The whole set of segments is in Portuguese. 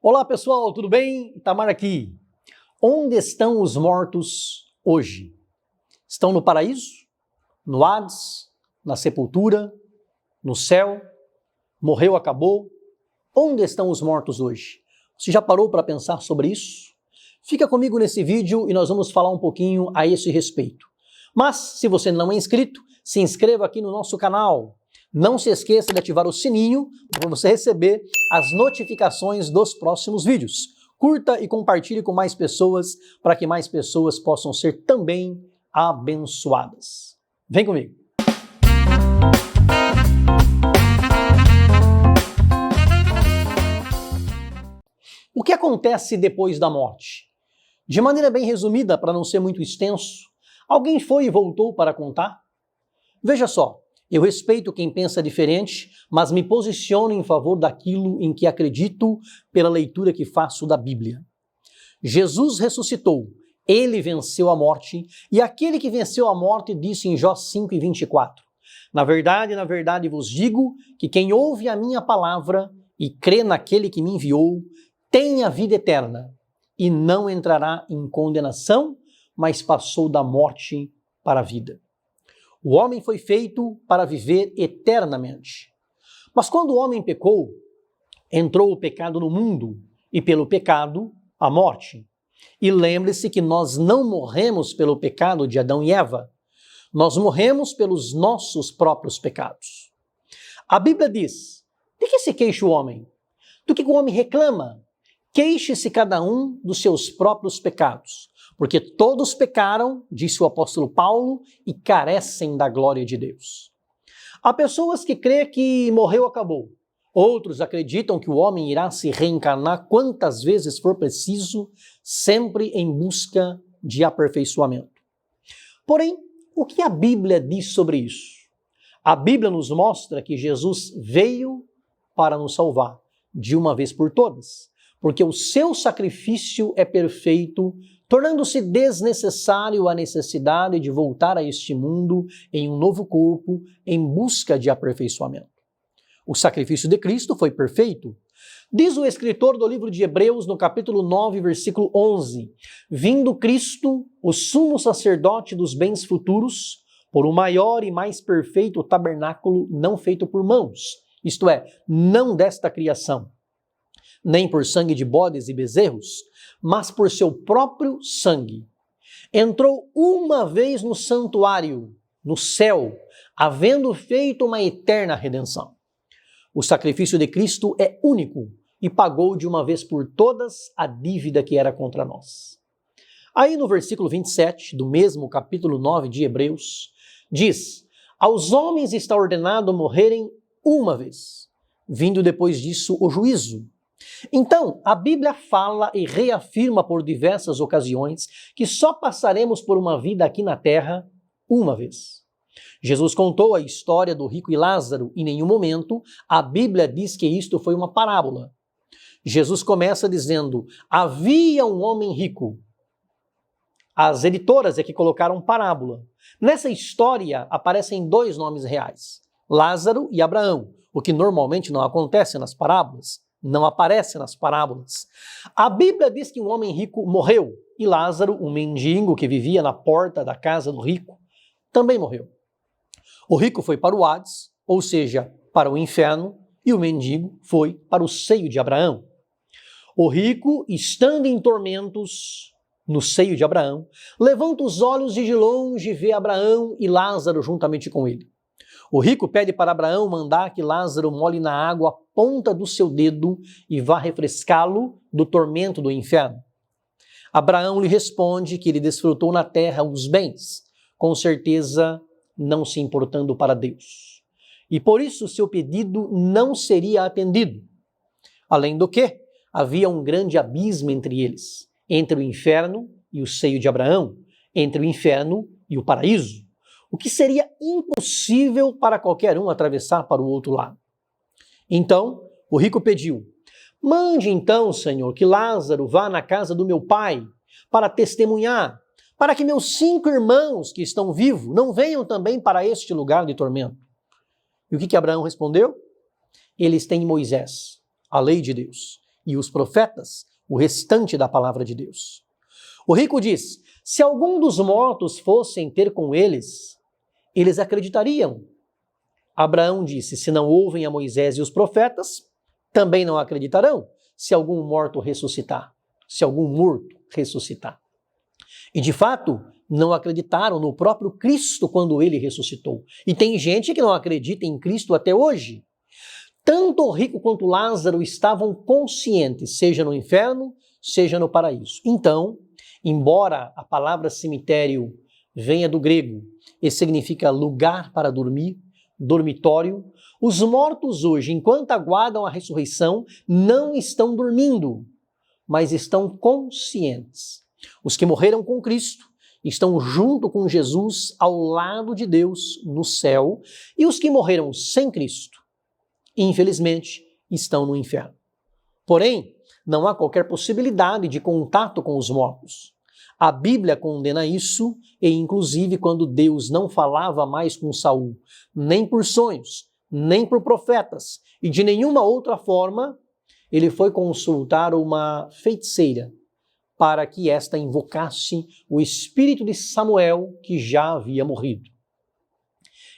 Olá pessoal, tudo bem? Itamar aqui. Onde estão os mortos hoje? Estão no paraíso? No Hades? Na sepultura? No céu? Morreu, acabou? Onde estão os mortos hoje? Você já parou para pensar sobre isso? Fica comigo nesse vídeo e nós vamos falar um pouquinho a esse respeito. Mas, se você não é inscrito, se inscreva aqui no nosso canal. Não se esqueça de ativar o sininho para você receber as notificações dos próximos vídeos. Curta e compartilhe com mais pessoas para que mais pessoas possam ser também abençoadas. Vem comigo! O que acontece depois da morte? De maneira bem resumida, para não ser muito extenso, alguém foi e voltou para contar? Veja só. Eu respeito quem pensa diferente, mas me posiciono em favor daquilo em que acredito pela leitura que faço da Bíblia. Jesus ressuscitou, ele venceu a morte, e aquele que venceu a morte disse em Jó 5:24: na verdade vos digo que quem ouve a minha palavra e crê naquele que me enviou, tem a vida eterna e não entrará em condenação, mas passou da morte para a vida. O homem foi feito para viver eternamente. Mas quando o homem pecou, entrou o pecado no mundo e pelo pecado, a morte. E lembre-se que nós não morremos pelo pecado de Adão e Eva. Nós morremos pelos nossos próprios pecados. A Bíblia diz: de que se queixa o homem? Do que o homem reclama? Queixe-se cada um dos seus próprios pecados. Porque todos pecaram, disse o apóstolo Paulo, e carecem da glória de Deus. Há pessoas que creem que morreu, acabou. Outros acreditam que o homem irá se reencarnar quantas vezes for preciso, sempre em busca de aperfeiçoamento. Porém, o que a Bíblia diz sobre isso? A Bíblia nos mostra que Jesus veio para nos salvar, de uma vez por todas, porque o seu sacrifício é perfeito, tornando-se desnecessário a necessidade de voltar a este mundo em um novo corpo em busca de aperfeiçoamento. O sacrifício de Cristo foi perfeito. Diz o escritor do livro de Hebreus, no capítulo 9, versículo 11, vindo Cristo, o sumo sacerdote dos bens futuros, por um maior e mais perfeito tabernáculo não feito por mãos, isto é, não desta criação, nem por sangue de bodes e bezerros, mas por seu próprio sangue. Entrou uma vez no santuário, no céu, havendo feito uma eterna redenção. O sacrifício de Cristo é único e pagou de uma vez por todas a dívida que era contra nós. Aí no versículo 27 do mesmo capítulo 9 de Hebreus, diz: aos homens está ordenado morrerem uma vez, vindo depois disso o juízo. Então, a Bíblia fala e reafirma por diversas ocasiões que só passaremos por uma vida aqui na terra uma vez. Jesus contou a história do rico e Lázaro. Em nenhum momento a Bíblia diz que isto foi uma parábola. Jesus começa dizendo: havia um homem rico. As editoras é que colocaram parábola. Nessa história aparecem dois nomes reais: Lázaro e Abraão, o que normalmente não acontece nas parábolas. Não aparece nas parábolas. A Bíblia diz que um homem rico morreu e Lázaro, um mendigo que vivia na porta da casa do rico, também morreu. O rico foi para o Hades, ou seja, para o inferno, e o mendigo foi para o seio de Abraão. O rico, estando em tormentos no seio de Abraão, levanta os olhos e de longe vê Abraão e Lázaro juntamente com ele. O rico pede para Abraão mandar que Lázaro molhe na água a ponta do seu dedo e vá refrescá-lo do tormento do inferno. Abraão lhe responde que ele desfrutou na terra os bens, com certeza não se importando para Deus. E por isso seu pedido não seria atendido. Além do que, havia um grande abismo entre eles, entre o inferno e o seio de Abraão, entre o inferno e o paraíso, o que seria impossível para qualquer um atravessar para o outro lado. Então, o rico pediu: mande então, Senhor, que Lázaro vá na casa do meu pai para testemunhar, para que meus 5 irmãos que estão vivos não venham também para este lugar de tormento. E o que Abraão respondeu? Eles têm Moisés, a lei de Deus, e os profetas, o restante da palavra de Deus. O rico diz: se algum dos mortos fossem ter com eles, eles acreditariam. Abraão disse: se não ouvem a Moisés e os profetas, também não acreditarão se algum morto ressuscitar, se algum morto ressuscitar. E de fato, não acreditaram no próprio Cristo quando ele ressuscitou. E tem gente que não acredita em Cristo até hoje. Tanto o rico quanto Lázaro estavam conscientes, seja no inferno, seja no paraíso. Então, embora a palavra cemitério venha do grego e significa lugar para dormir, dormitório, os mortos hoje, enquanto aguardam a ressurreição, não estão dormindo, mas estão conscientes. Os que morreram com Cristo estão junto com Jesus ao lado de Deus no céu, e os que morreram sem Cristo, infelizmente, estão no inferno. Porém, não há qualquer possibilidade de contato com os mortos. A Bíblia condena isso, e inclusive quando Deus não falava mais com Saul, nem por sonhos, nem por profetas, e de nenhuma outra forma, ele foi consultar uma feiticeira para que esta invocasse o espírito de Samuel, que já havia morrido.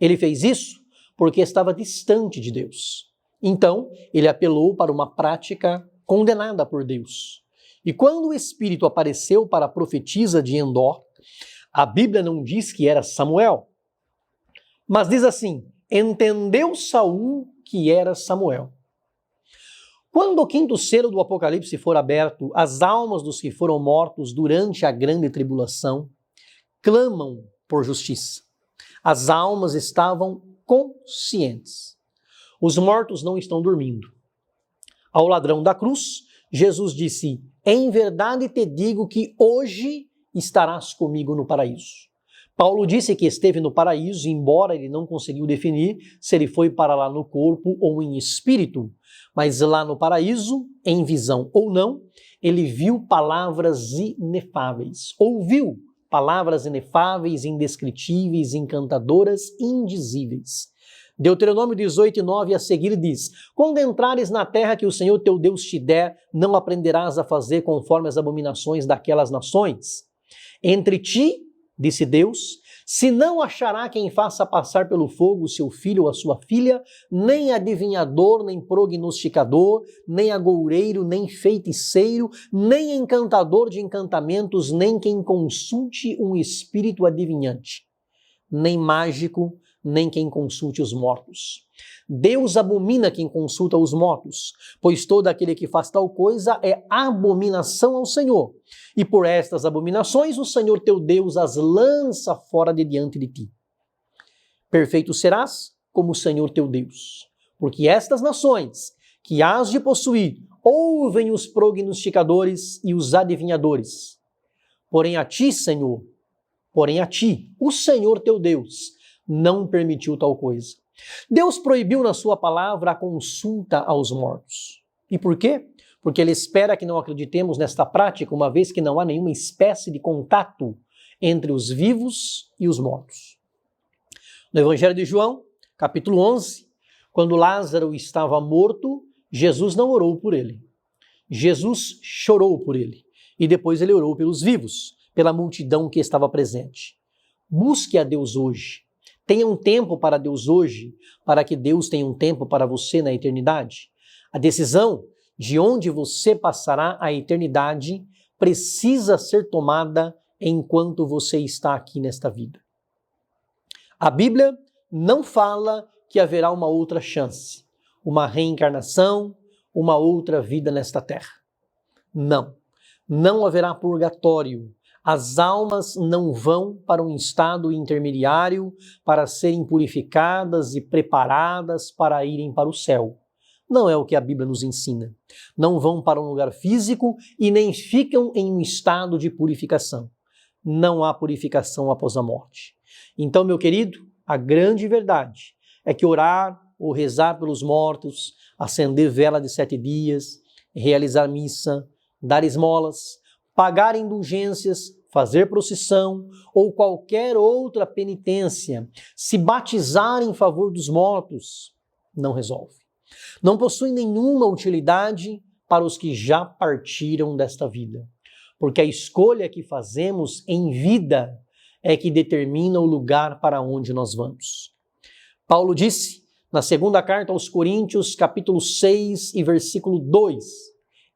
Ele fez isso porque estava distante de Deus. Então, ele apelou para uma prática condenada por Deus. E quando o espírito apareceu para a profetisa de Endor, a Bíblia não diz que era Samuel, mas diz assim: entendeu Saul que era Samuel. Quando o quinto selo do Apocalipse for aberto, as almas dos que foram mortos durante a grande tribulação clamam por justiça. As almas estavam conscientes. Os mortos não estão dormindo. Ao ladrão da cruz, Jesus disse: em verdade te digo que hoje estarás comigo no paraíso. Paulo disse que esteve no paraíso, embora ele não conseguiu definir se ele foi para lá no corpo ou em espírito, mas lá no paraíso, em visão ou não, ele viu palavras inefáveis, ouviu palavras inefáveis, indescritíveis, encantadoras, indizíveis. Deuteronômio 18:9 a seguir diz: quando entrares na terra que o Senhor teu Deus te der, não aprenderás a fazer conforme as abominações daquelas nações. Entre ti, disse Deus, se não achará quem faça passar pelo fogo o seu filho ou a sua filha, nem adivinhador, nem prognosticador, nem agoureiro, nem feiticeiro, nem encantador de encantamentos, nem quem consulte um espírito adivinhante, nem mágico, nem quem consulte os mortos. Deus abomina quem consulta os mortos, pois todo aquele que faz tal coisa é abominação ao Senhor. E por estas abominações o Senhor teu Deus as lança fora de diante de ti. Perfeito serás como o Senhor teu Deus, porque estas nações que hás de possuir ouvem os prognosticadores e os adivinhadores. Porém a ti, Senhor, o Senhor teu Deus, não permitiu tal coisa. Deus proibiu na sua palavra a consulta aos mortos. E por quê? Porque ele espera que não acreditemos nesta prática, uma vez que não há nenhuma espécie de contato entre os vivos e os mortos. No Evangelho de João, capítulo 11, quando Lázaro estava morto, Jesus não orou por ele. Jesus chorou por ele. E depois ele orou pelos vivos, pela multidão que estava presente. Busque a Deus hoje. Tenha um tempo para Deus hoje, para que Deus tenha um tempo para você na eternidade. A decisão de onde você passará a eternidade precisa ser tomada enquanto você está aqui nesta vida. A Bíblia não fala que haverá uma outra chance, uma reencarnação, uma outra vida nesta terra. Não haverá purgatório. As almas não vão para um estado intermediário para serem purificadas e preparadas para irem para o céu. Não é o que a Bíblia nos ensina. Não vão para um lugar físico e nem ficam em um estado de purificação. Não há purificação após a morte. Então, meu querido, a grande verdade é que orar ou rezar pelos mortos, acender vela de 7 dias, realizar missa, dar esmolas, pagar indulgências, fazer procissão ou qualquer outra penitência, se batizar em favor dos mortos, não resolve. Não possui nenhuma utilidade para os que já partiram desta vida. Porque a escolha que fazemos em vida é que determina o lugar para onde nós vamos. Paulo disse, na segunda carta aos Coríntios, capítulo 6 e versículo 2,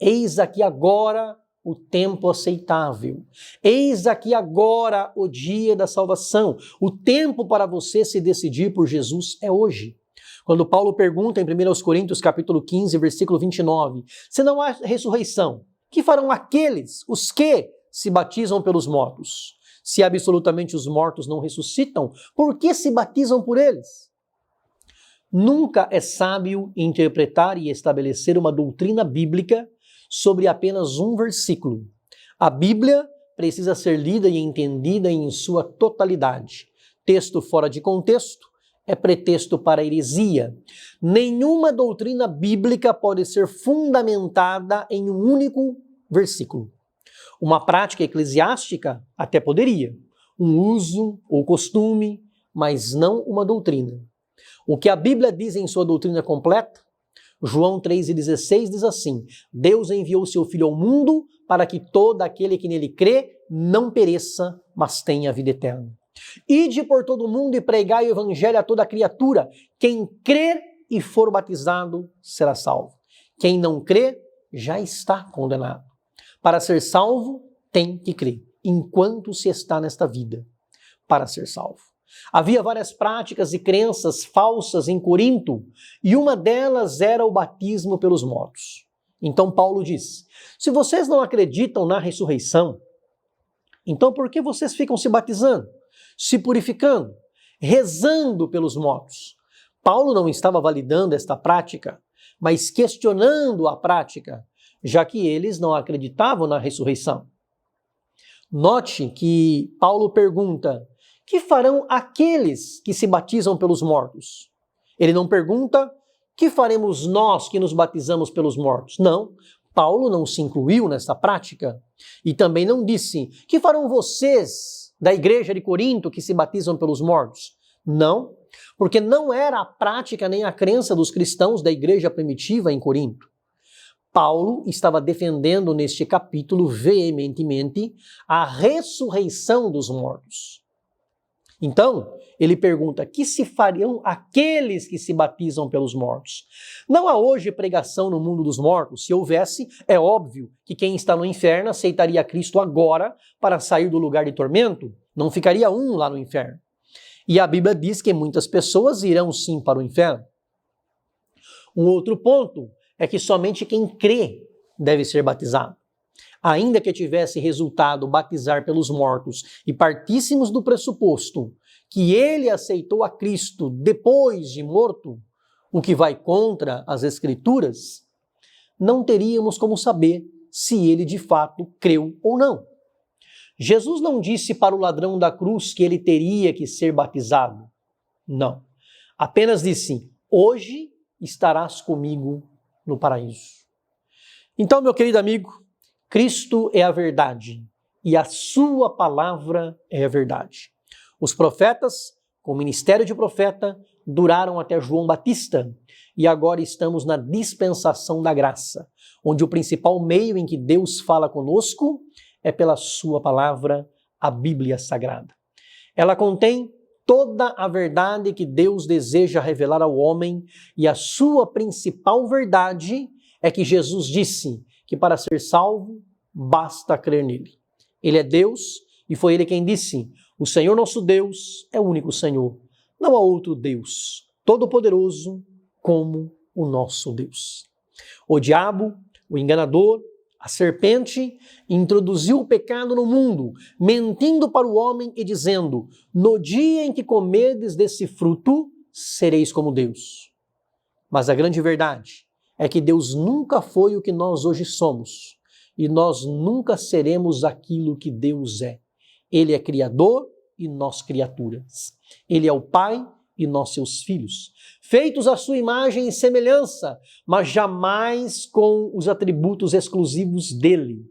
eis aqui agora o tempo aceitável. Eis aqui agora o dia da salvação. O tempo para você se decidir por Jesus é hoje. Quando Paulo pergunta em 1 Coríntios capítulo 15, versículo 29, se não há ressurreição, que farão aqueles, os que se batizam pelos mortos? Se absolutamente os mortos não ressuscitam, por que se batizam por eles? Nunca é sábio interpretar e estabelecer uma doutrina bíblica sobre apenas um versículo. A Bíblia precisa ser lida e entendida em sua totalidade. Texto fora de contexto é pretexto para heresia. Nenhuma doutrina bíblica pode ser fundamentada em um único versículo. Uma prática eclesiástica até poderia, um uso ou costume, mas não uma doutrina. O que a Bíblia diz em sua doutrina completa, João 3,16 diz assim, Deus enviou seu Filho ao mundo para que todo aquele que nele crê não pereça, mas tenha vida eterna. Ide por todo o mundo e pregai o evangelho a toda criatura. Quem crer e for batizado será salvo. Quem não crê já está condenado. Para ser salvo, tem que crer, enquanto se está nesta vida, para ser salvo. Havia várias práticas e crenças falsas em Corinto, e uma delas era o batismo pelos mortos. Então Paulo diz, se vocês não acreditam na ressurreição, então por que vocês ficam se batizando, se purificando, rezando pelos mortos? Paulo não estava validando esta prática, mas questionando a prática, já que eles não acreditavam na ressurreição. Note que Paulo pergunta, que farão aqueles que se batizam pelos mortos? Ele não pergunta, que faremos nós que nos batizamos pelos mortos? Não, Paulo não se incluiu nessa prática. E também não disse, que farão vocês da igreja de Corinto que se batizam pelos mortos? Não, porque não era a prática nem a crença dos cristãos da igreja primitiva em Corinto. Paulo estava defendendo neste capítulo veementemente a ressurreição dos mortos. Então, ele pergunta, que se fariam aqueles que se batizam pelos mortos? Não há hoje pregação no mundo dos mortos. Se houvesse, é óbvio que quem está no inferno aceitaria Cristo agora para sair do lugar de tormento. Não ficaria um lá no inferno. E a Bíblia diz que muitas pessoas irão sim para o inferno. Um outro ponto é que somente quem crê deve ser batizado. Ainda que tivesse resultado batizar pelos mortos e partíssemos do pressuposto que ele aceitou a Cristo depois de morto, o que vai contra as Escrituras, não teríamos como saber se ele de fato creu ou não. Jesus não disse para o ladrão da cruz que ele teria que ser batizado. Não. Apenas disse, hoje estarás comigo no paraíso. Então, meu querido amigo, Cristo é a verdade e a sua palavra é a verdade. Os profetas, com o ministério de profeta, duraram até João Batista e agora estamos na dispensação da graça, onde o principal meio em que Deus fala conosco é pela sua palavra, a Bíblia Sagrada. Ela contém toda a verdade que Deus deseja revelar ao homem e a sua principal verdade é que Jesus disse que para ser salvo, basta crer nele. Ele é Deus e foi ele quem disse, o Senhor nosso Deus é o único Senhor. Não há outro Deus todo-poderoso como o nosso Deus. O diabo, o enganador, a serpente, introduziu o pecado no mundo, mentindo para o homem e dizendo, no dia em que comerdes desse fruto, sereis como Deus. Mas a grande verdade é que Deus nunca foi o que nós hoje somos e nós nunca seremos aquilo que Deus é. Ele é Criador e nós criaturas. Ele é o Pai e nós seus filhos, feitos à sua imagem e semelhança, mas jamais com os atributos exclusivos dele.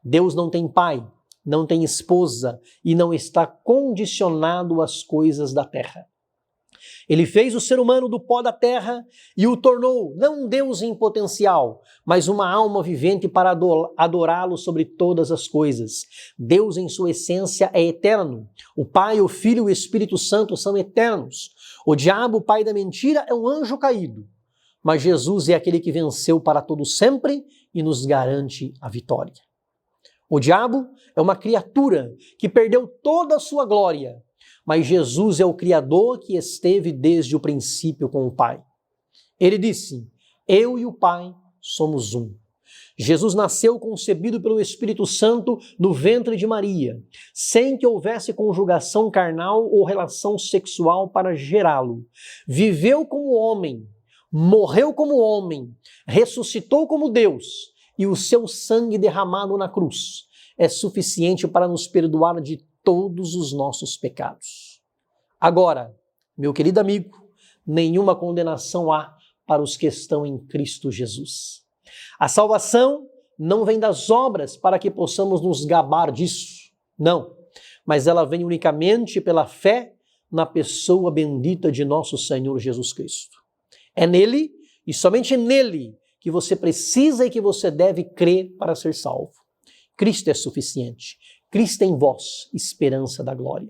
Deus não tem pai, não tem esposa e não está condicionado às coisas da terra. Ele fez o ser humano do pó da terra e o tornou não um Deus em potencial, mas uma alma vivente para adorá-lo sobre todas as coisas. Deus em sua essência é eterno. O Pai, o Filho e o Espírito Santo são eternos. O diabo, o pai da mentira, é um anjo caído. Mas Jesus é aquele que venceu para todo sempre e nos garante a vitória. O diabo é uma criatura que perdeu toda a sua glória, mas Jesus é o Criador que esteve desde o princípio com o Pai. Ele disse: eu e o Pai somos um. Jesus nasceu concebido pelo Espírito Santo no ventre de Maria, sem que houvesse conjugação carnal ou relação sexual para gerá-lo. Viveu como homem, morreu como homem, ressuscitou como Deus, e o seu sangue derramado na cruz é suficiente para nos perdoar de todos os nossos pecados. Agora, meu querido amigo, nenhuma condenação há para os que estão em Cristo Jesus. A salvação não vem das obras para que possamos nos gabar disso, não, mas ela vem unicamente pela fé na pessoa bendita de nosso Senhor Jesus Cristo. É nele e somente nele que você precisa e que você deve crer para ser salvo. Cristo é suficiente. Cristo em vós, esperança da glória.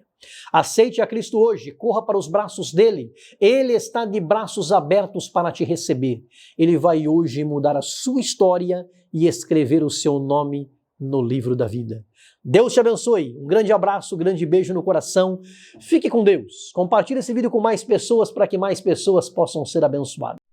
Aceite a Cristo hoje, corra para os braços dele. Ele está de braços abertos para te receber. Ele vai hoje mudar a sua história e escrever o seu nome no livro da vida. Deus te abençoe. Um grande abraço, um grande beijo no coração. Fique com Deus. Compartilhe esse vídeo com mais pessoas para que mais pessoas possam ser abençoadas.